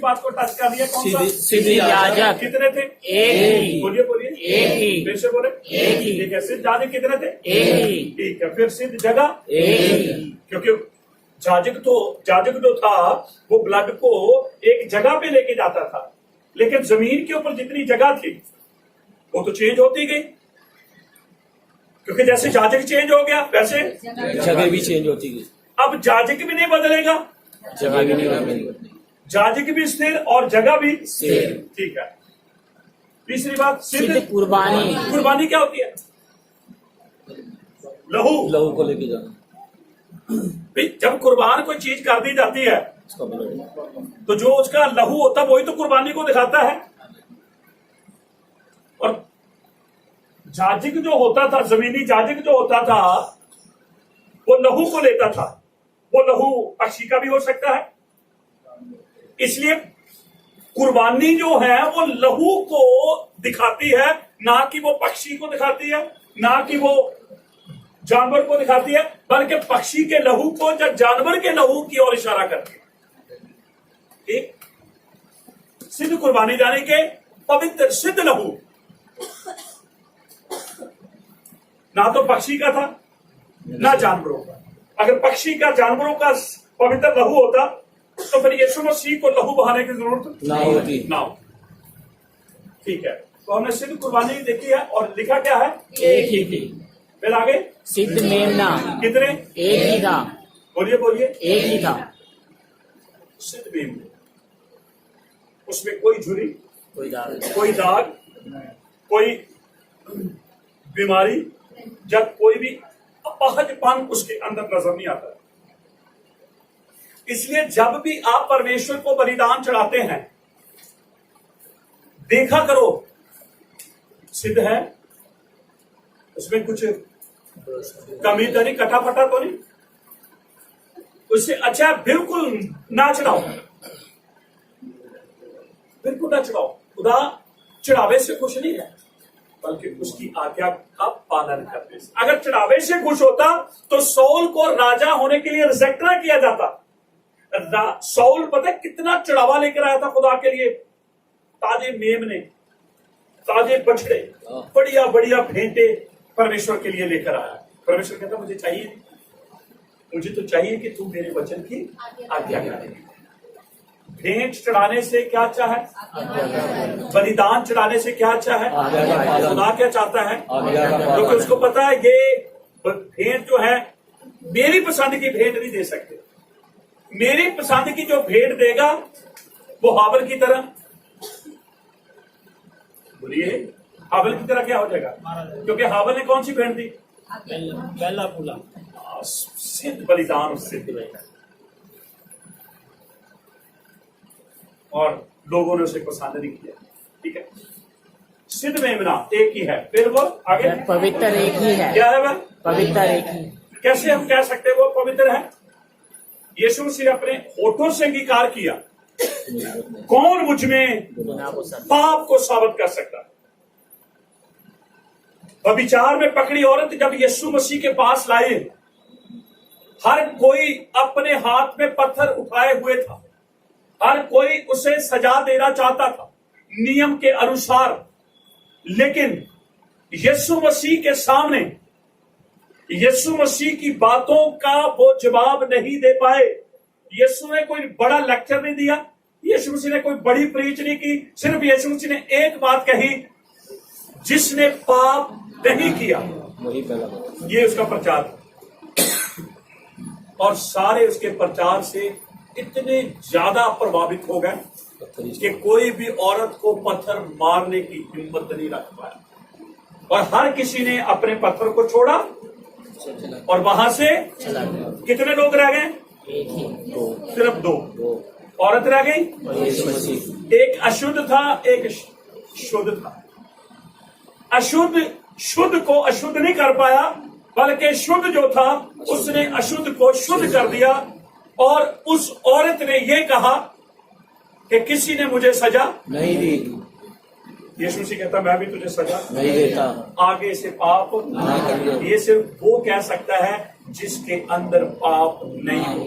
बात को टच कर दिया। कौन सा? सिद्ध याजक। कितने थे? एक ही। बोलिए बोलिए। एक ही। फिर से बोले। एक ही। ठीक है, सिद्ध याजक कितने थे? एक ही। ठीक है, फिर सिद्ध जगह एक ही। क्योंकि जाजक जो था वो ब्लड को एक जगह पे लेके जाता था, लेकिन जमीन के ऊपर जितनी जगह थी वो तो चेंज होती गई, क्योंकि जैसे जाजक चेंज हो गया वैसे जगह भी चेंज होती गई। अब जाजक भी नहीं बदलेगा, जगह भी नहीं बदलेगी। जाजक भी स्थिर और जगह भी स्थिर। ठीक है। तीसरी बात, सिद्ध कुर्बानी। कुर्बानी क्या होती है? लहू को लेके जाना। जब कुर्बान कोई चीज कर दी जाती है उसका ब्लड। तो जो उसका लहू होता है वही तो कुर्बानी को दिखाता है। और जाजिक जो होता था, जमीनी जाजिक जो होता था वो लहू को लेता था। वो लहू पक्षी का भी हो सकता है, इसलिए कुर्बानी जो है वो लहू को दिखाती है, ना कि वो पक्षी को दिखाती है, ना कि वो जानवर को दिखाती है, बल्कि पक्षी के लहू को या जानवर के लहू की ओर इशारा करती है। एक सिद्ध कुर्बानी यानी के पवित्र सिद्ध लहू, ना तो पक्षी का था ना जानवरों का। अगर पक्षी का जानवरों का पवित्र लहू होता तो फिर यीशु मसीह को लहू बहाने की जरूरत ना होती। ठीक है, तो हमने सिद्ध कुर्बानी देखी है और लिखा क्या है? एक ही थी। फिर आगे सिद्ध मेमना। कितने? एक ही था। बोलिए बोलिए। एक ही था। सिद्ध मेमना, उसमें कोई झुर्री, कोई दाग, कोई दाग, कोई बीमारी या कोई भी अपहजपन उसके अंदर नजर नहीं आता। इसलिए जब भी आप परमेश्वर को बलिदान चढ़ाते हैं, देखा करो सिद्ध है, उसमें कुछ कमी तो नहीं, कटा फटा तो नहीं, उससे अच्छा बिल्कुल ना चढ़ाओ, बिल्कुल ना चढ़ाओ। खुदा चढ़ावे से खुश नहीं है, बल्कि उसकी आज्ञा का पालन करने से। अगर चढ़ावे से खुश होता तो सौल को राजा होने के लिए रिजेक्ट ना किया जाता। सौल पता है कितना चढ़ावा लेकर आया था खुदा के लिए? ताजे मेमने, ताजे बछड़े, बढ़िया बढ़िया भेंटे परमेश्वर के लिए लेकर आया। परमेश्वर कहता मुझे चाहिए, मुझे तो चाहिए कि तू मेरे वचन की आज्ञा करे। भेंट चढ़ाने से क्या अच्छा है? बलिदान चढ़ाने से क्या अच्छा है? खुदा क्या चाहता है? क्योंकि उसको पता है ये भेंट जो है मेरी पसंद की भेंट नहीं दे सकते। मेरी पसंद की जो भेंट देगा वो हाबिल की तरह, बोलिए हाबिल की तरह क्या हो जाएगा? क्योंकि हाबिल ने कौन सी भेंट दी? पहला फूला। सिद्ध बलिदान, सिद्ध भेंट, और लोगों ने उसे पसंद नहीं किया। ठीक है, सिद्ध मेमना एक ही है। फिर वो आगे पवित्र एक ही है। क्या है वह? पवित्र एक ही। कैसे हम कह सकते हैं वो पवित्र है? यीशु मसीह अपने होठों से अंगीकार किया, कौन मुझ में पाप को साबित कर सकता? व्यभिचार में पकड़ी औरत जब यीशु मसीह के पास लाए, हर कोई अपने हाथ में पत्थर उठाए हुए था, हर कोई उसे सजा देना चाहता था नियम के अनुसार, लेकिन यीशु मसीह के सामने यीशु मसीह की बातों का वो जवाब नहीं दे पाए। यीशु ने कोई बड़ा लेक्चर नहीं दिया, यीशु मसीह ने कोई बड़ी प्रीच नहीं की, सिर्फ यीशु मसीह ने एक बात कही, जिसने पाप नहीं किया ये उसका प्रचार था। और सारे उसके प्रचार से इतने ज्यादा प्रभावित हो गए कि कोई भी औरत को पत्थर मारने की हिम्मत नहीं रख पाया, और हर किसी ने अपने पत्थर को छोड़ा और वहां से कितने लोग रह गए? सिर्फ दो औरत रह गई। एक अशुद्ध था, एक शुद्ध था। अशुद्ध शुद्ध को अशुद्ध नहीं कर पाया, बल्कि शुद्ध जो था उसने अशुद्ध को शुद्ध कर दिया। और उस औरत ने यह कहा कि किसी ने मुझे सजा नहीं दी। यीशु मसीह कहता मैं भी तुझे सजा नहीं देता, आगे से पाप ना करियो। ये सिर्फ वो कह सकता है जिसके अंदर पाप नहीं हो।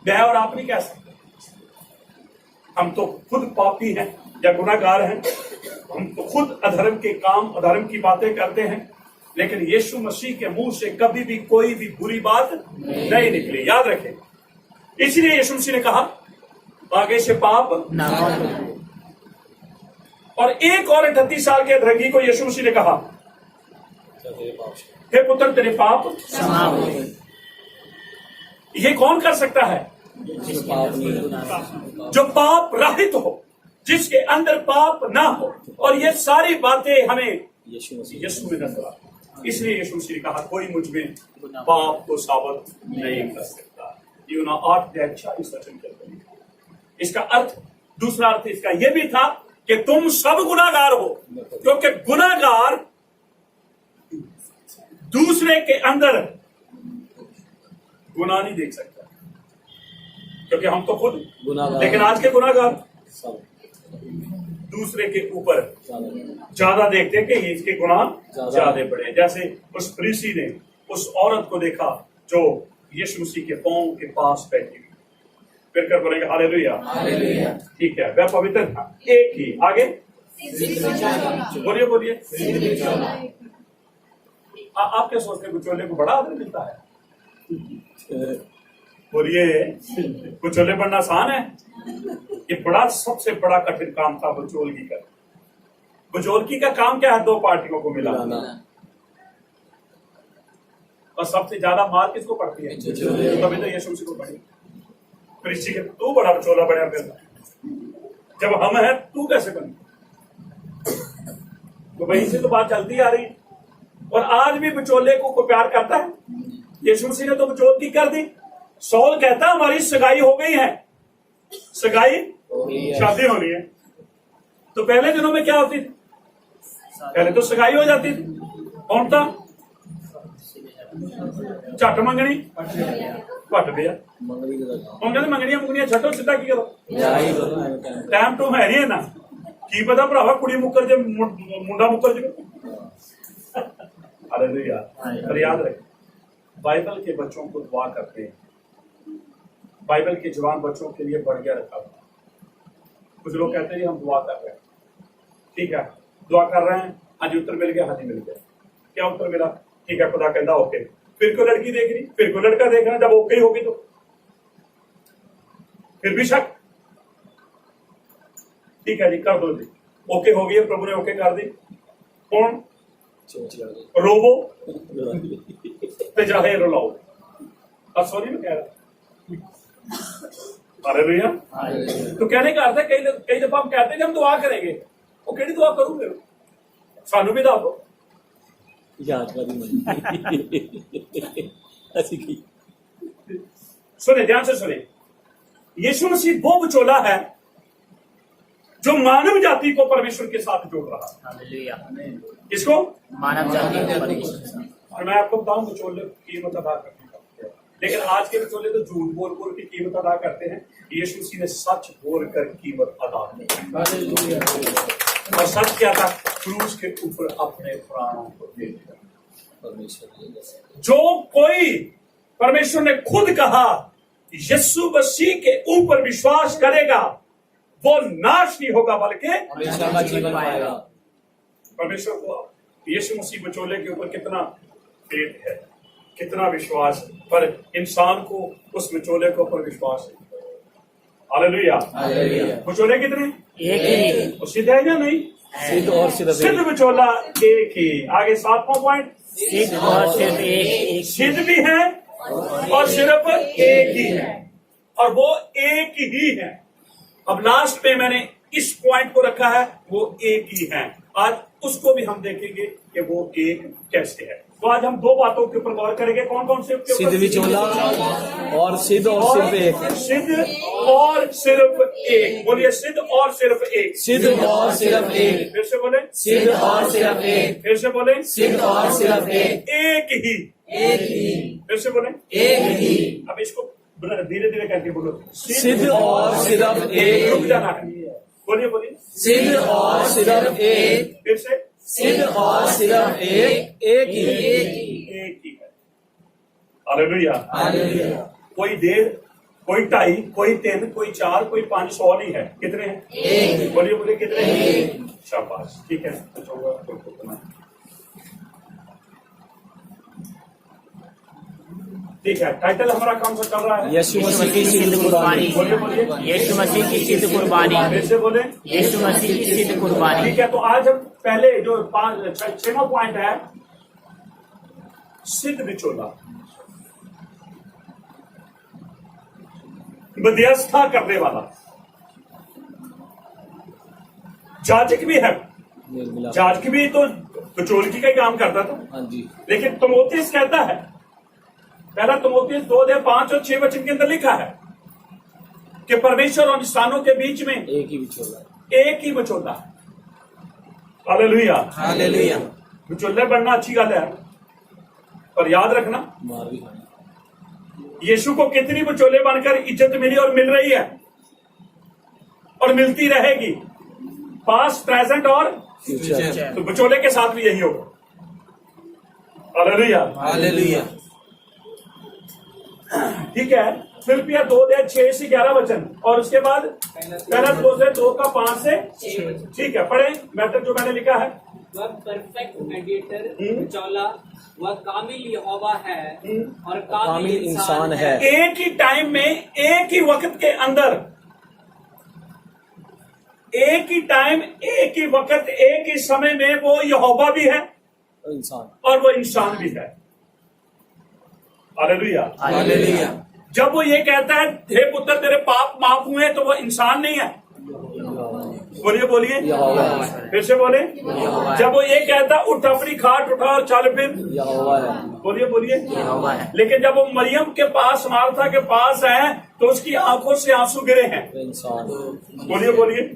मैं और आप नहीं कह सकते। हम तो खुद पापी हैं या गुनाहगार हैं, हम तो खुद अधर्म के काम, अधर्म की बातें करते हैं, लेकिन यीशु मसीह के मुंह से कभी भी कोई भी बुरी बात नहीं निकली। याद रखें, इसलिए यीशु मसीह ने कहा आगे से पाप ना करो। और एक और 38 साल के अधरंगी को यीशु मसीह ने कहा हे पुत्र तेरे पाप क्षमा हो गए। ये कौन कर सकता है? जिसके पाप नहीं गुनाह। जो पाप रहित हो, जिसके अंदर पाप ना हो। और ये सारी बातें हमें यीशु मसीह यीशु में नजर आती। इसलिए यीशु मसीह ने कहा कोई मुझ में पाप को साबित नहीं कर सकता। यूना 8:40 वचन के अंदर इसका अर्थ, दूसरा अर्थ इसका यह भी था कि तुम सब गुनाहगार हो, क्योंकि गुनाहगार दूसरे के अंदर गुनाह नहीं देख सकता, क्योंकि हम तो खुद गुनाहगार। लेकिन आज के गुनाहगार दूसरे के ऊपर ज्यादा देखते हैं कि इसके गुनाह ज्यादा बड़े। जैसे उस फरीसी ने उस औरत को देखा जो यीशु मसीह के पांव के पास बैठी हुई, फिर कर बोलेंगे हालेलुया, ठीक है, वह पवित्र था। एक ही आगे बोलिए बोलिए। आप क्या सोचते हैं गुचोले को बड़ा आदर मिलता है? बोलिए, गुचोले बनना आसान है? ये बड़ा, सबसे बड़ा कठिन काम था बुचोलगी का। बुचोलगी का काम क्या है? दो पार्टियों को मिलाना। और सबसे ज्यादा मार किसको पड़ती है? तभी तो यीशु मसीह को पड़ी। फिर इसी के तू बड़ा बुचोला बड़ा फिर जब हम हैं तू कैसे बनी? तो वहीं से तो बात चलती आ रही। और आज भी बुचोले को प्यार करता है। यीशु मसीह ने तो बुचोलगी कर दी। सौल कहता हमारी सगाई हो गई है। सगाई शादी होनी है। तो पहले दिनों में क्या होती थी? पहले तो सगाई हो जाती थी। कौन था? झट मंगनी पट गया। मंगनिया मुंगनिया छटो सीधा की करो। टाइम टू है नहीं है ना की पता भरावा कुड़ी मुकर जे मुंडा मुकर जे। हालेलुया। पर याद रखें, बाइबल के बच्चों को दुआ करते हैं। बाइबल के जवान बच्चों के लिए बढ़िया रखा हुआ। कुछ लोग कहते हैं हम दुआ कर रहे हैं, ठीक है, दुआ कर रहे हैं, आज उत्तर मिल गया, हाजी मिल गया। क्या उत्तर मिला? ठीक है, खुदा कहता ओके। फिर को लड़की देख रही, फिर को लड़का देख रहा, जब ओके होगी तो फिर भी शक, ठीक है जी कर दो जी, ओके हो गई, प्रभु ने ओके कर दी। कौन? रोबो ते जाहे रुलाओ। अब सॉरी मैं कह रहा, अरे भैया, तो कहने का अर्थ है कई दफा हम कहते हैं कि हम दुआ करेंगे, वो केड़ी दुआ करूंगे? सानू भी दो। सुने, ध्यान से सुने, यीशु मसीह वो बचोला है जो मानव जाति को परमेश्वर के साथ जोड़ रहा है। किसको? मानव जाति को परमेश्वर के साथ। और मैं आपको बताऊं बचोले की कीमत अदा करते हैं, लेकिन आज के बचोले तो झूठ बोल बोल की कीमत अदा करते हैं। यीशु मसीह ने सच बोलकर कीमत अदा की। और सच क्या था? क्रूस के ऊपर अपने प्राणों को दे दिया। जो कोई, परमेश्वर ने खुद कहा, यीशु मसीह के ऊपर विश्वास करेगा वो नाश नहीं होगा बल्कि जीवन पाएगा। परमेश्वर को यीशु मसीह बचोले के ऊपर कितना फेथ है, कितना विश्वास है, पर इंसान को उस बचोले के ऊपर विश्वास है। हालेलुया। बचोले कितने? एक ही। सिद्ध है या नहीं? सिद्ध और सिद्ध बचोला एक ही। आगे 7वां पॉइंट, सिद्ध और सिर्फ एक। सिद्ध भी है और सिर्फ एक ही है, और वो एक ही है। अब लास्ट में मैंने इस पॉइंट को रखा है, वो एक ही है। आज उसको भी हम देखेंगे कि वो एक कैसे है। तो आज हम दो बातों के ऊपर गौर करेंगे। कौन कौन से? सिद्ध बिचौला और सिद्ध और सिर्फ एक। सिद्ध और सिर्फ एक। बोलिए, सिद्ध और सिर्फ एक। सिद्ध और सिर्फ एक। फिर से बोले, सिद्ध और सिर्फ एक। फिर से बोले, सिद्ध और सिर्फ एक। एक ही। एक ही। फिर से बोले, एक ही। अब इसको धीरे धीरे करके बोलो। सिद्ध और सिर्फ एक। रुक जाना है। बोलिए बोलिए, सिद्ध और सिर्फ एक। फिर से, सिद्ध और सिर्फ एक। एक ही। एक ही है। हालेलुया। हालेलुया। कोई देर कोई 2.5, कोई 3, कोई 4, कोई 5, 100 नहीं है। कितने हैं? एक। बोलिए बोलिए कितने हैं? शाबाश, ठीक है। ठीक है, टाइटल हमारा कौन सा चल रहा है? यीशु मसीह की सिद्ध कुर्बानी। बोलिए बोलिए, यीशु मसीह की सिद्ध कुर्बानी। फिर से बोले। यीशु मसीह की सिद्ध कुर्बानी। ठीक है, तो आज हम पहले जो 6वां पॉइंट है, सिद्ध बिचौला, मध्यस्थता करने वाला। जाजक भी है, जाजक भी तो बिचौलगी का ही काम करता था। हाँ जी। लेकिन तीमुथियुस कहता है, पहला तीमुथियुस 2 5 और 6 वचन के अंदर लिखा है कि परमेश्वर और इंसानों के बीच में एक ही बिचौला। एक ही बिचौला। हालेलुया। हालेलुया। बिचौले बनना अच्छी गल है, पर याद रखना मार भी खानी। यीशु को कितनी बिचौले बनकर इज्जत मिली और मिल रही है और मिलती रहेगी, पास्ट, प्रेजेंट और फ्यूचर। तो बिचौले के साथ भी यही होगा। हालेलुया। हालेलुया। ठीक है, फिलिपिया 2 6 से 11 वचन, और उसके बाद पहला 2 का 5 से। ठीक है, पढ़े मैटर जो मैंने लिखा है। वह परफेक्ट मेडिएटर बिचौला, वह कामिल यहोवा है और कामिल इंसान है। एक ही टाइम में, एक ही वक्त के अंदर, एक ही टाइम, एक ही वक्त, एक ही समय में वो यहोवा भी है इंसान और वो इंसान भी है। हालेलुया। हालेलुया। जब वो ये कहता है हे पुत्र तेरे पाप माफ हुए, तो वो इंसान नहीं है। बोलिए बोलिए, यहोवा फिर से बोले। यहोवा है। जब वो ये कहता है उठ अपनी खाट उठा और चल फिर, यहोवा है। बोलिए बोलिए। यहोवा है। लेकिन जब वो मरियम के पास, मार्था के पास है, तो उसकी आंखों से आंसू गिरे हैं। इंसान बोलिए बोलिए।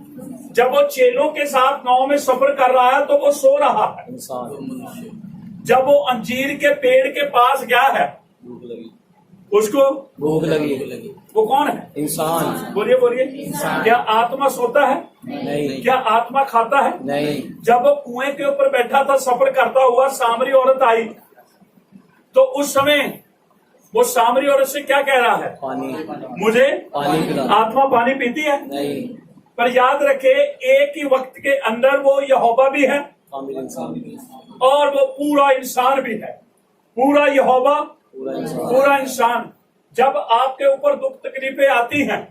जब वो चेलों के साथ नाव में सफर कर रहा है, तो वो सो रहा है। इंसान जब वो अंजीर के पेड़ के पास गया है, भूख लगी। उसको भूख लगी। वो कौन है? इंसान बोलिए बोलिए। क्या आत्मा सोता है? नहीं। क्या आत्मा खाता है? नहीं। जब वो कुएं के ऊपर बैठा था, सफर करता हुआ, सामरी औरत आई, तो उस समय वो सामरी औरत से क्या कह रहा है? पानी मुझे पानी पिला। आत्मा पानी पीती है। नहीं। पर याद रखे, एक ही वक्त के अंदर वो यहोवा भी है कामिल इंसान भी। और वो पूरा इंसान भी है। पूरा यहोवा, पूरा इंसान। पूरा इंसान। जब आपके ऊपर दुख तकलीफें आती हैं,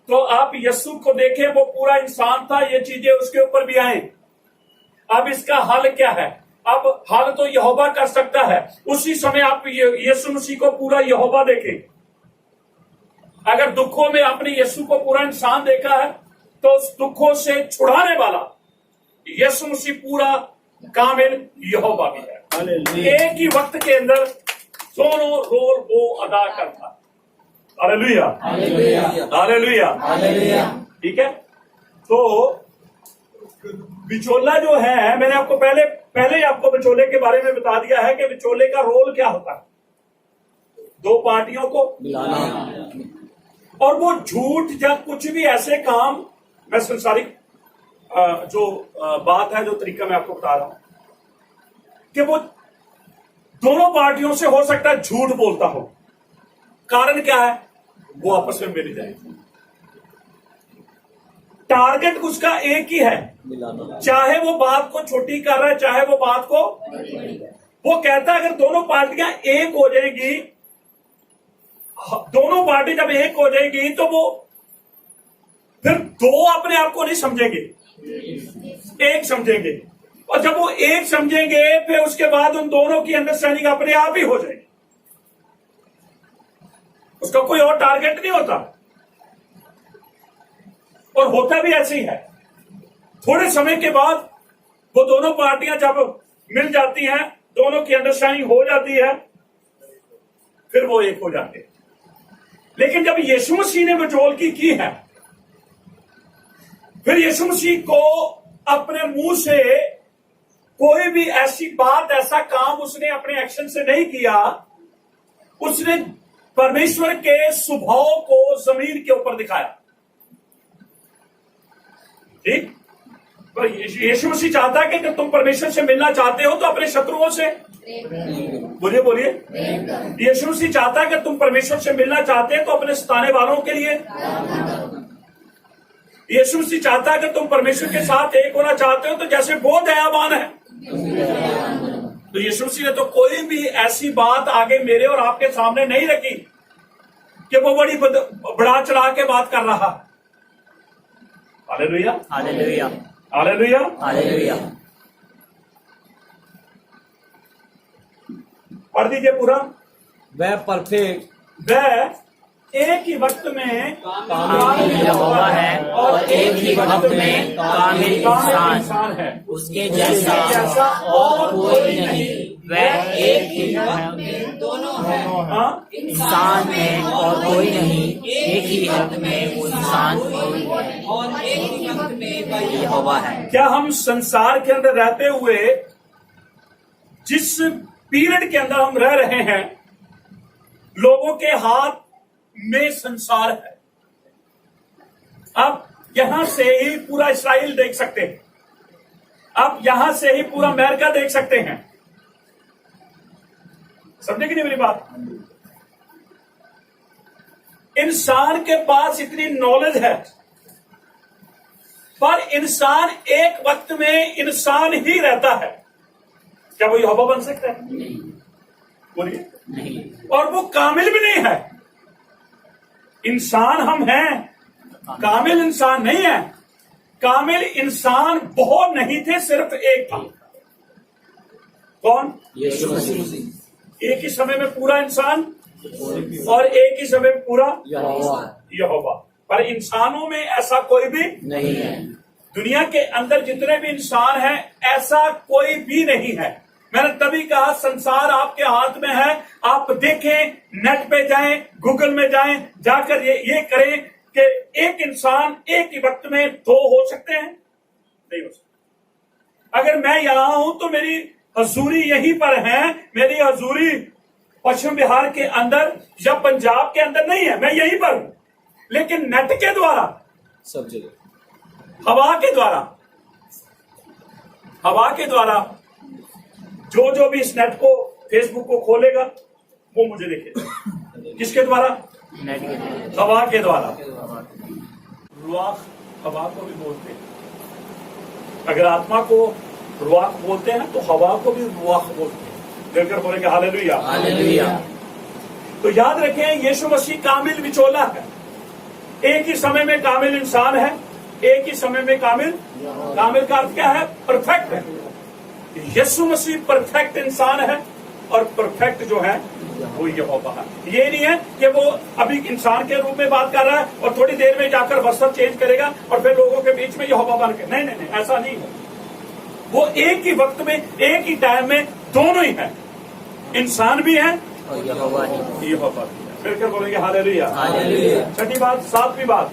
तो आप यीशु को देखें, वो पूरा इंसान था, ये चीजें उसके ऊपर भी आए। अब इसका हल क्या है? अब हल तो यहोवा कर सकता है। उसी समय आप यीशु मसीह को पूरा यहोवा देखें। अगर दुखों में आपने यीशु को पूरा इंसान देखा है, तो उस दुखों से छुड़ाने वाला यीशु मसीह पूरा कामिल यहोवा भी है। एक ही वक्त के अंदर दोनों रोल वो अदा करता है। हालेलुया। हालेलुया। हालेलुया। हालेलुया। ठीक है, तो बिचौला जो है, मैंने आपको पहले ही आपको बिचौले के बारे में बता दिया है कि बिचौले का रोल क्या होता है। दो पार्टियों को मिलाना। और वो झूठ या कुछ भी ऐसे काम, मैं संसारिक जो बात है, जो तरीका मैं आपको बता रहा हूं, कि वो दोनों पार्टियों से हो सकता है झूठ बोलता हो। कारण क्या है? वो आपस में मिल जाए। टारगेट उसका एक ही है, मिलाना। चाहे वो बात को छोटी कर रहा है, चाहे वो बात को, वो कहता है अगर दोनों पार्टियां एक हो जाएगी, दोनों पार्टी जब एक हो जाएगी, तो वो फिर दो अपने आप को नहीं समझेंगे, एक समझेंगे। और जब वो एक समझेंगे, फिर उसके बाद उन दोनों की अंडरस्टैंडिंग अपने आप ही हो जाएगी। उसका कोई और टारगेट नहीं होता, और होता भी ऐसे ही है। थोड़े समय के बाद वो दोनों पार्टियां जब मिल जाती हैं, दोनों की अंडरस्टैंडिंग हो जाती है, फिर वो एक हो जाते हैं। लेकिन जब यीशु मसीह ने बिचौलगी की है, फिर यीशु मसीह को अपने मुंह से कोई भी ऐसी बात, ऐसा काम उसने अपने एक्शन से नहीं किया। उसने परमेश्वर के स्वभाव को जमीन के ऊपर दिखाया। ठीक, पर यीशु मसीह चाहता है कि जब तुम परमेश्वर से मिलना चाहते हो, तो अपने शत्रुओं से बोलिए बोलिए। यीशु मसीह चाहता है कि तुम परमेश्वर से मिलना चाहते हैं तो अपने सताने वालों के लिए। यीशु मसीह चाहता है कि तुम परमेश्वर के साथ एक होना चाहते हो तो जैसे वो दयावान है, तो यीशु मसीह ने तो कोई भी ऐसी बात आगे मेरे और आपके सामने नहीं रखी कि वो बड़ी बढ़ा चढ़ा के बात कर रहा। Hallelujah, hallelujah, hallelujah, hallelujah. पढ़ दीजिए पूरा। वह परफेक्ट वह एक ही वक्त में कामिल यहोवा है और एक ही वक्त में कामिल इंसान है, उसके जैसा और कोई नहीं। वह एक ही में दोनों है, हाँ? इंसान में और कोई नहीं, एक ही वक्त में वो इंसान कोई है और एक ही वक्त में वह यहोवा है। क्या हम संसार के अंदर रहते हुए जिस पीरियड के अंदर हम रह रहे हैं, लोगों के हाथ में संसार है। अब यहां से ही पूरा इस्राइल देख सकते हैं, अब यहां से ही पूरा अमेरिका देख सकते हैं। समझे कि नहीं मेरी बात? इंसान के पास इतनी नॉलेज है, पर इंसान एक वक्त में इंसान ही रहता है। क्या वो यहोवा बन सकता है? नहीं, बोलिए। नहीं, और वो कामिल भी नहीं है। इंसान हम हैं, कामिल इंसान नहीं है। कामिल इंसान बहुत नहीं थे, सिर्फ एक था। कौन? यीशु मसीह एक ही समय में पूरा इंसान और एक ही समय में पूरा यहोवा यहोवा। पर इंसानों में ऐसा कोई भी नहीं है। दुनिया के अंदर जितने भी इंसान हैं, ऐसा कोई भी नहीं है। मैंने तभी कहा संसार आपके हाथ में है। आप देखें, नेट पे जाएं, गूगल में जाएं, जाकर ये करें कि एक इंसान एक ही वक्त में दो हो सकते हैं? नहीं हो सकते। अगर मैं यहां हूं तो मेरी हजूरी यहीं पर है। मेरी हजूरी पश्चिम बिहार के अंदर या पंजाब के अंदर नहीं है, मैं यहीं पर हूं। लेकिन नेट के द्वारा, सब जगह हवा के द्वारा जो भी इस नेट को, फेसबुक को खोलेगा वो मुझे देखेगा। किसके द्वारा? नेट के हवा के द्वारा। रुआख हवा को भी बोलते हैं। अगर आत्मा को रुआख बोलते हैं तो हवा को भी रुआख बोलते हैं। देखकर बोलेंगे हालेलुया, हालेलुया। तो याद रखें, यीशु मसीह कामिल विचोला है। एक ही समय में कामिल इंसान है, एक ही समय में कामिल का अर्थ क्या है? परफेक्ट है। यीशु मसीह परफेक्ट इंसान है और परफेक्ट जो है वो यहोवा है। ये नहीं है कि वो अभी इंसान के रूप में बात कर रहा है और थोड़ी देर में जाकर वस्त्र चेंज करेगा और फिर लोगों के बीच में यहोवा बन के, नहीं, ऐसा नहीं है। वो एक ही वक्त में, एक ही टाइम में दोनों ही है, इंसान भी है और यहोवा ही। यहोवा भी है। फिर बोलेंगे हालेलुया, हालेलुया। छठी बात, सातवीं बात,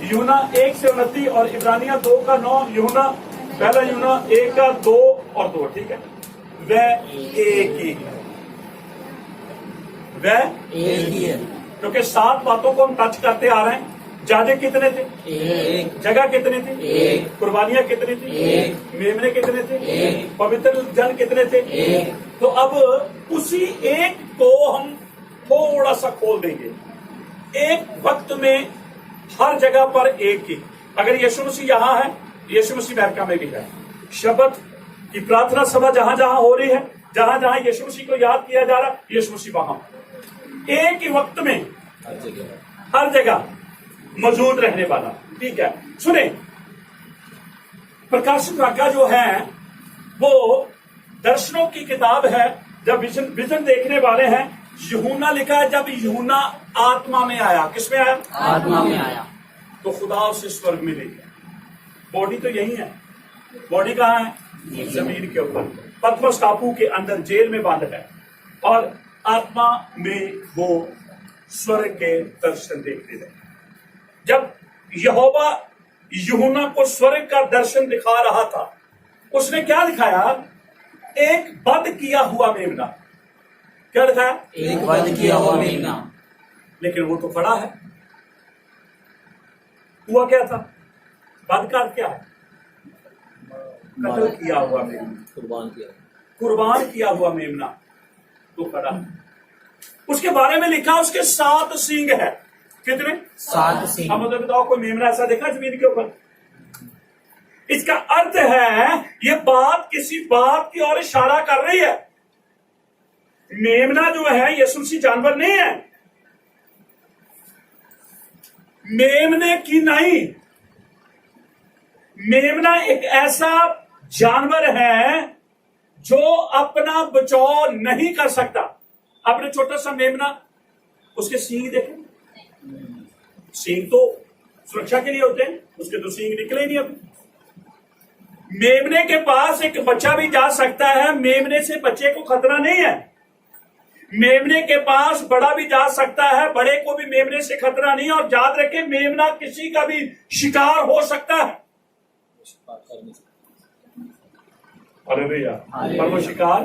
यूहन्ना 1:29 और इब्रानिया 2:9। यूहन्ना पहला यूहन्ना 1:2 और 2, ठीक है। वह एक ही है, वह एक ही है। क्योंकि 7 बातों को हम टच करते आ रहे हैं। जादे कितने थे? एक, जगह कितनी थी? एक, कुर्बानियां कितनी थी? एक, मेमने कितने थे? एक, पवित्र जन कितने थे? एक। तो अब उसी एक को हम थोड़ा सा खोल देंगे। एक वक्त में हर जगह पर एक ही। अगर यीशु मसीह यहाँ है, यीशु मसीह अमेरिका में भी है। शब्द की प्रार्थना सभा जहां जहां हो रही है, जहां जहां यीशु मसीह को याद किया जा रहा है, यीशु मसीह वहां एक ही वक्त में हर जगह मौजूद रहने वाला। ठीक है, सुने, प्रकाशित वाक्य जो है वो दर्शनों की किताब है। जब विजन देखने वाले हैं, यूहन्ना लिखा है, जब यूहन्ना आत्मा में आया। किसमें आया? आत्मा में आया। तो खुदा उसे स्वर्ग में ले गया। बॉडी तो यही है, बॉडी कहाँ है? जमीन के ऊपर, पतमस टापू के अंदर जेल में बंद है। और आत्मा में वो स्वर्ग के दर्शन देखते रहे। जब यहोवा यूहन्ना को स्वर्ग का दर्शन दिखा रहा था, उसने क्या दिखाया? एक बद किया हुआ मेमना। क्या दिखाया? एक वध किया हुआ मेमना। लेकिन वो तो खड़ा है। हुआ क्या था? बद का अर्थ क्या है? कत्ल किया हुआ मेमना। कुर्बान किया। कुर्बान किया हुआ मेमना तो खड़ा है। उसके बारे में लिखा उसके 7 सींग है। कितने? 7 सींग। अब मतलब बताओ, कोई मेमना ऐसा देखा जमीन के ऊपर? इसका अर्थ है ये बात किसी बात की ओर इशारा कर रही है। मेमना जो है यीशु मसीह जानवर नहीं है, मेमने की नहीं। मेमना एक ऐसा जानवर है जो अपना बचाव नहीं कर सकता। आपने छोटा सा मेमना, उसके सींग देखे? सींग तो सुरक्षा के लिए होते हैं, उसके तो सींग निकले नहीं। अभी मेमने के पास एक बच्चा भी जा सकता है, मेमने से बच्चे को खतरा नहीं है। मेमने के पास बड़ा भी जा सकता है, बड़े को भी मेमने से खतरा नहीं। और याद रखें, मेमना किसी का भी शिकार हो सकता है। अरे भैया, पर वो शिकार,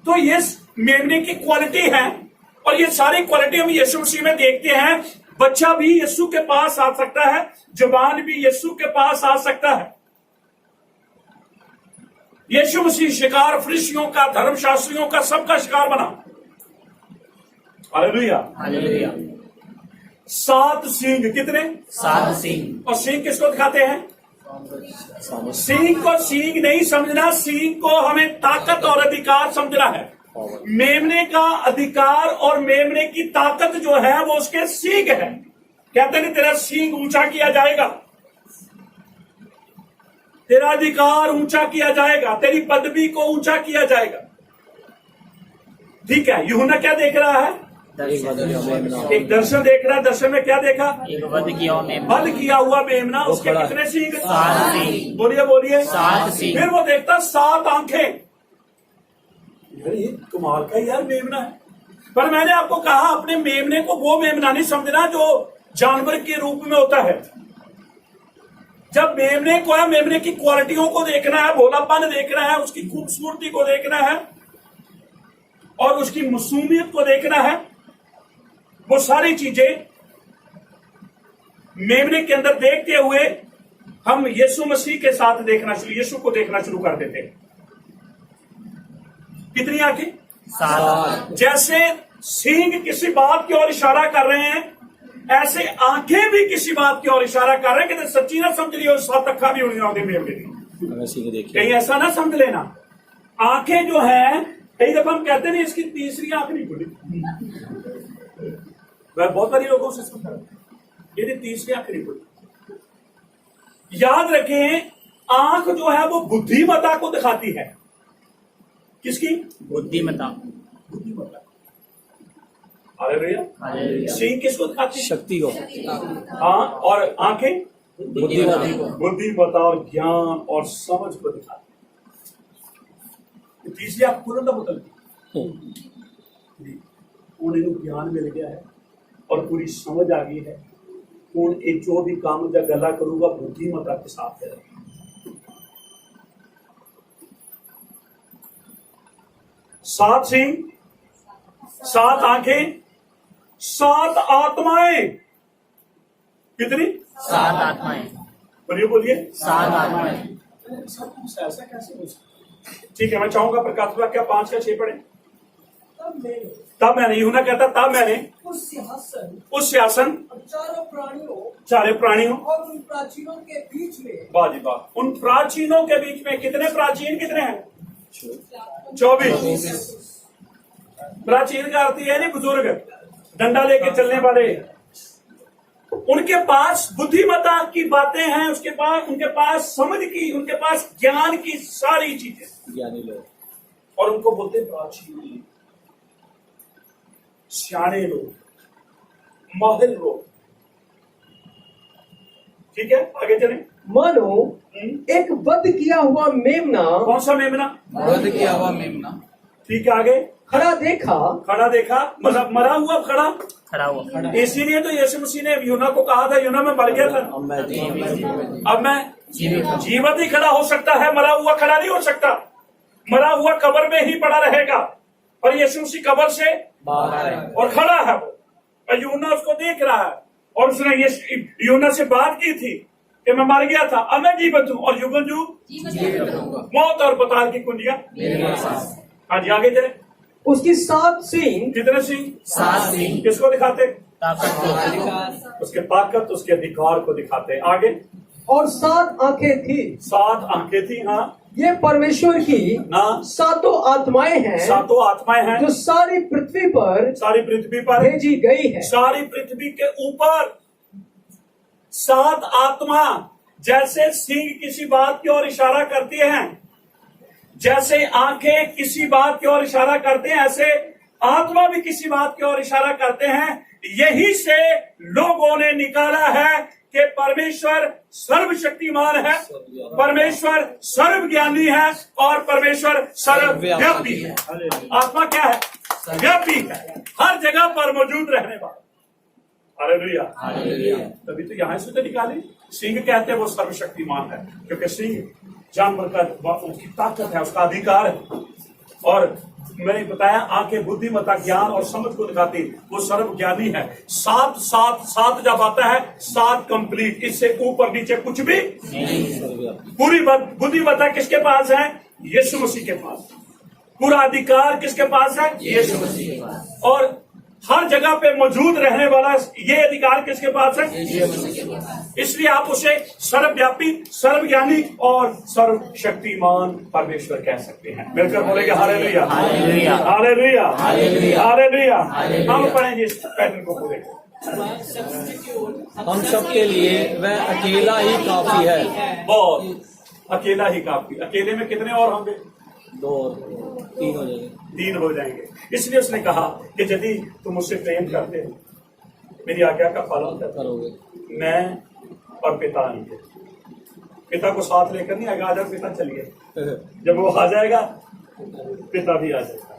तो ये मेमने की क्वालिटी है। और ये सारी क्वालिटी हम यीशु मसीह में देखते हैं। बच्चा भी यीशु के पास आ सकता है, जवान भी यीशु के पास आ सकता है। यीशु मसीह शिकार फरिसियों का, धर्मशास्त्रियों का, सबका शिकार बना। Hallelujah, hallelujah. 7 सींग। कितने? 7 सींग। और सींग किसको दिखाते हैं? सींग को सींग नहीं समझना, सींग को हमें ताकत और अधिकार समझना है। मेमने का अधिकार और मेमने की ताकत जो है वो उसके सींग है। कहते नहीं तेरा सींग ऊंचा किया जाएगा, तेरा अधिकार ऊंचा किया जाएगा, तेरी पदवी को ऊंचा किया जाएगा। ठीक है। यूहन्ना क्या देख रहा है? एक दर्शन देख रहा है। दर्शन में क्या देखा? एक वध किया हुआ मेमना। वध किया हुआ मेमना। उसके कितने सींग? 7 सींग। बोलिए बोलिए। 7 सींग। फिर वो देखता 7 आंखें। यार ये कमाल का यार मेमना है। पर मैंने आपको कहा, अपने मेमने को वो मेमना नहीं समझना जो जानवर के रूप में होता है। जब मेमने को है, मेमने की क्वालिटियों को देखना है, भोलापन देखना है, उसकी खूबसूरती को देखना है और उसकी मासूमियत को देखना है। वो सारी चीजें मेमने के अंदर देखते हुए हम यीशु मसीह के साथ यीशु को देखना शुरू कर देते हैं। कितनी आंखें? 7। जैसे सींग किसी बात की ओर इशारा कर रहे हैं, ऐसे आंखें भी किसी बात की ओर इशारा कर रहे हैं कि सच्ची ना समझ लियो, 7 अखा भी होनी होगी मेमने। कहीं ऐसा ना समझ लेना। आंखें जो है, कई दफा हम कहते नहीं इसकी तीसरी आंख नहीं खुली। मैं बहुत सारे लोगों से सुनता हूं, ये तीसरी आंख नहीं खुली। याद रखें, आंख जो है वो बुद्धिमत्ता को दिखाती है। किसकी? बुद्धिमत्ता। बुद्धिमत्ता। अरे भैया, हालेलुया। सींग किसको दिखाती है? शक्ति को। हाँ, और आंखें बुद्धिमत्ता। बुद्धिमत्ता और ज्ञान और समझ को दिखाती है। तीसरी आंख खुलने का मतलब उन्हें ज्ञान मिल गया है और पूरी समझ आ गई है। उन एक जो भी काम जब गला करूंगा बुद्धिमत्ता के साथ है। 7 सींग, 7 आंखें, 7 आत्माएं। कितनी? 7 आत्माएं। बोलिए बोलिए। 7 आत्माएं। ऐसा कैसे हो सकता? ठीक है, मैं चाहूंगा प्रकाश वाक्य 5 का 6 पढ़े। तब मैंने, यूहन्ना कहता तब मैंने उस सिंहासन चारों प्राणियों और उन प्राचीनों के बीच में, बाजी बात, उन प्राचीनों के बीच में, कितने प्राचीन कितने हैं? 24 प्राचीन का अर्थ है नहीं बुजुर्ग, डंडा लेके चलने वाले। उनके पास बुद्धिमत्ता की बातें हैं, उनके पास समझ की, उनके पास ज्ञान की सारी चीजें, ज्ञानी लोग। और उनको बोलते प्राचीन, सियाने लोग, माहिर लोग। ठीक है, आगे चलें। मानो एक वध किया हुआ मेमना, कौन सा मेमना? वध किया हुआ मेमना। ठीक है, आगे। खड़ा देखा, खड़ा देखा, मतलब मरा हुआ खड़ा। खड़ा हुआ। इसीलिए तो यीशु मसीह ने यूना को कहा था, यूना में मर गया था, अब मैं जीवित ही खड़ा हो सकता है, मरा हुआ खड़ा नहीं हो सकता। मरा हुआ कब्र में ही पड़ा रहेगा, और यीशु मसीह कब्र से और खड़ा है वो, और यूना उसको देख रहा है। और उसने यूना से बात की थी कि मैं मर गया था, अब मैं जीवित हूँ और युगन युग मौत और पताल की कुंजियां। हाँ जी, आगे चले। उसकी 7 सींग, कितने सिंह? 7 सिंह किसको दिखाते? ताकत को, उसके ताकत, उसके अधिकार को दिखाते। आगे। और 7 आंखें थी। 7 आंखें थी। हाँ ये परमेश्वर की ना 7 आत्माएं हैं, 7 आत्माएं हैं जो सारी पृथ्वी पर सारी पृथ्वी पर, भेजी गई है। सारी पृथ्वी के ऊपर 7 आत्मा। जैसे सिंह किसी बात की ओर इशारा करती हैं, जैसे आंखें किसी बात की ओर इशारा करते हैं, ऐसे आत्मा भी किसी बात की ओर इशारा करते हैं। यही से लोगों ने निकाला है कि परमेश्वर सर्वशक्तिमान है, परमेश्वर सर्वज्ञानी है और परमेश्वर सर्वव्यापी है। आत्मा क्या है? व्यापी है, हर जगह पर मौजूद रहने वाला। हालेलुया। तभी तो यहां से तो निकाले। सिंह कहते हैं वो सर्वशक्तिमान है, क्योंकि सिंह जानवर का उसकी ताकत है, उसका अधिकार है। और मैंने बताया आंखें बुद्धिमत्ता, ज्ञान और समझ को दिखाती, वो सर्वज्ञानी है। 7 जब आता है 7 कंप्लीट, इससे ऊपर नीचे कुछ भी पूरी बुद्धिमत्ता किसके पास है? यीशु मसीह के पास। पूरा अधिकार किसके पास है? यीशु मसीह के पास। और हर जगह पे मौजूद रहने वाला ये अधिकार किसके पास है? इसलिए आप उसे सर्वव्यापी, सर्वज्ञानी और सर्वशक्तिमान परमेश्वर कह सकते हैं। मिलकर बोलेंगे hallelujah, hallelujah, hallelujah, hallelujah, hallelujah. Hallelujah. हम पढ़ेंगे इस पैटर्न को पूरे। हम सबके लिए वह अकेला ही काफी है। बहुत, अकेला ही काफी। अकेले में कितने और होंगे? 2 और 3 हो जाएंगे। 3 हो जाएंगे। इसलिए उसने कहा कि यदि तुम मुझसे प्रेम करते हो, मेरी आज्ञा का पालन करते करोगे, मैं और पिता आएंगे। पिता को साथ लेकर नहीं आएगा, आ जाओ पिता चलिए। जब वो आ जाएगा पिता भी आ जाएगा।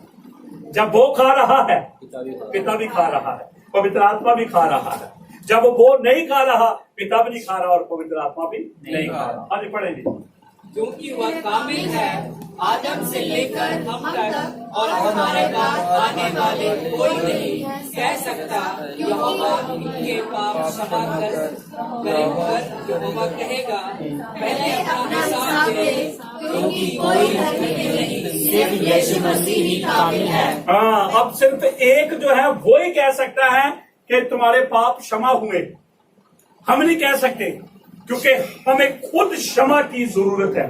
जब वो खा रहा है पिता भी खा रहा है, पवित्र आत्मा भी खा रहा है। जब वो नहीं खा रहा, पिता भी नहीं खा रहा और पवित्र आत्मा भी नहीं खा रहा। आगे पढ़ेंगे। क्योंकि वह कामिल है, आदम से लेकर हम तक और हमारे बाद आने वाले कोई नहीं कह सकता यहोवा इनके पाप क्षमा कर यहोवा कहेगा पहले अपना साथ दे, क्योंकि कोई नहीं, सिर्फ यीशु मसीह ही कामिल है। हाँ, अब सिर्फ एक जो है वो ही कह सकता है कि तुम्हारे पाप क्षमा हुए। हम नहीं कह सकते, क्योंकि हमें खुद क्षमा की जरूरत है।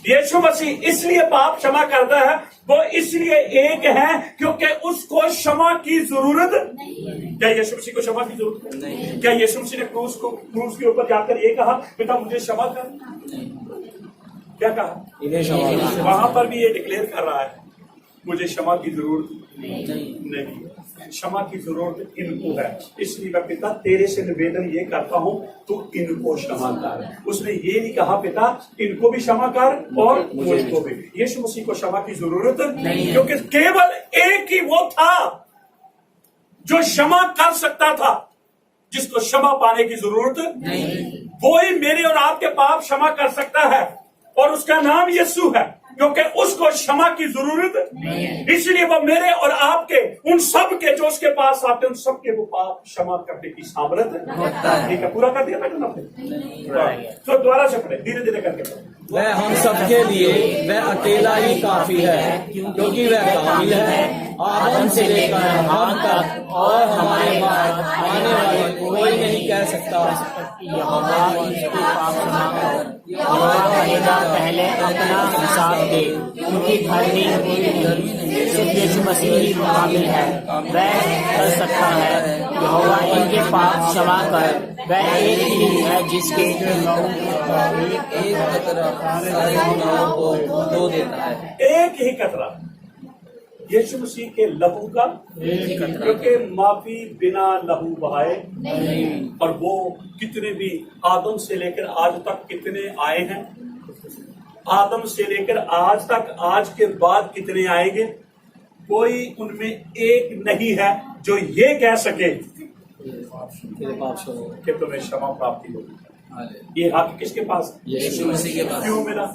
यीशु मसीह इसलिए पाप क्षमा करता है, वो इसलिए एक है क्योंकि उसको क्षमा की जरूरत नहीं। क्या यीशु मसीह को क्षमा की जरूरत है? क्या यीशु मसीह ने क्रूस के ऊपर जाकर ये कहा पिता मुझे क्षमा कर? क्या कहा? इन्हें क्षमा। वहां पर भी ये डिक्लेयर कर रहा है मुझे क्षमा की जरूरत नहीं, क्षमा की जरूरत इनको है। इसलिए मैं पिता तेरे से निवेदन ये करता हूँ तू इनको क्षमा कर। उसने ये नहीं कहा पिता इनको भी क्षमा कर और मुझको भी। यीशु मसीह को क्षमा की जरूरत नहीं, क्योंकि केवल एक ही वो था जो क्षमा कर सकता था, जिसको क्षमा पाने की जरूरत नहीं। वो ही मेरे और आपके पाप क्षमा कर सकता है और उसका नाम यीशु है, क्योंकि उसको क्षमा की जरूरत नहीं। इसलिए वो मेरे और आपके उन सब के जो उसके पास आते हैं उन सब के वो पाप क्षमा करने की सामर्थ्य। ठीक है, पूरा कर दिया मैंने आपने? तो दोबारा से पढ़े, धीरे धीरे करके पढ़े। वह हम सबके लिए वह अकेला ही काफी है, क्योंकि वह कामिल है, आदम से लेकर हम तक और हमारे बाद आने वाले कोई नहीं कह सकता यहोवा इनके पाप क्षमा कर। यहोवा कहेगा पहले अपना हिसाब दे, क्योंकि धर्मी सिर्फ यीशु मसीह ही कामिल है, वह कर सकता है। यहोवा इनके पाप क्षमा कर। वह एक ही है जिसके दो देता है। एक ही कतरा यीशु मसीह के लहू का, क्योंकि माफी बिना लहू बहाए और वो कितने भी आदम से लेकर आज तक कितने आए हैं, आदम से लेकर आज तक, आज के बाद कितने आएंगे, कोई उनमें एक नहीं है जो ये कह सके कि तुम्हें क्षमा प्राप्ति होगी। ये हक किसके पास? यीशु मसीह के पास। क्यों मिला?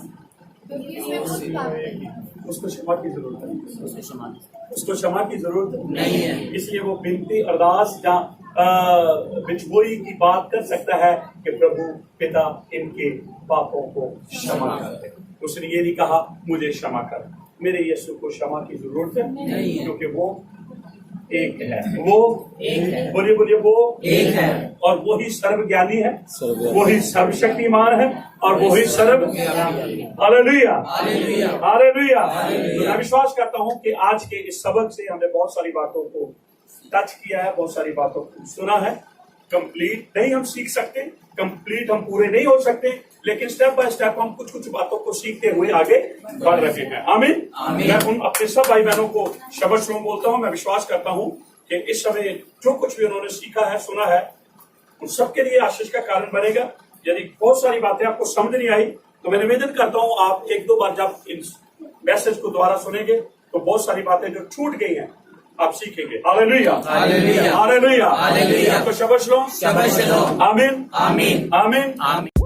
उसको क्षमा की जरूरत है, उसको क्षमा की जरूरत नहीं है। इसलिए वो बिनती अरदास जहाँ बिचवोई की बात कर सकता है कि प्रभु पिता इनके पापों को क्षमा कर दे। उसने ये नहीं कहा मुझे क्षमा कर, मेरे यीशु को क्षमा की जरूरत है क्योंकि वो एक है। वो बोलिए बोलिए वो एक है और वो ही सर्वज्ञानी है, सर्वज्ञानी। वो ही सर्वशक्तिमान है और वो ही सर्व हालेलुया हालेलुया। मैं विश्वास करता हूँ कि आज के इस सबक से हमने बहुत सारी बातों को टच किया है, बहुत सारी बातों को सुना है। कंप्लीट नहीं हम सीख सकते, कंप्लीट हम पूरे नहीं हो सकते, लेकिन स्टेप बाय स्टेप हम कुछ कुछ बातों को सीखते हुए आगे बढ़ रहे हैं। आमीन। मैं उन अपने सब भाई बहनों को शबद शलोम बोलता हूँ। मैं विश्वास करता हूँ कि इस समय जो कुछ भी उन्होंने सीखा है, सुना है, उन सबके लिए आशीष का कारण बनेगा। यदि बहुत सारी बातें आपको समझ नहीं आई तो मैं निवेदन करता हूँ आप एक दो बार जब इस मैसेज को दोबारा सुनेंगे तो बहुत सारी बातें जो छूट गई हैं आप सीखेंगे। Hallelujah hallelujah hallelujah. तो शबद शलोम, शबद शलोम। आमीन आमीन आमीन। आमीन।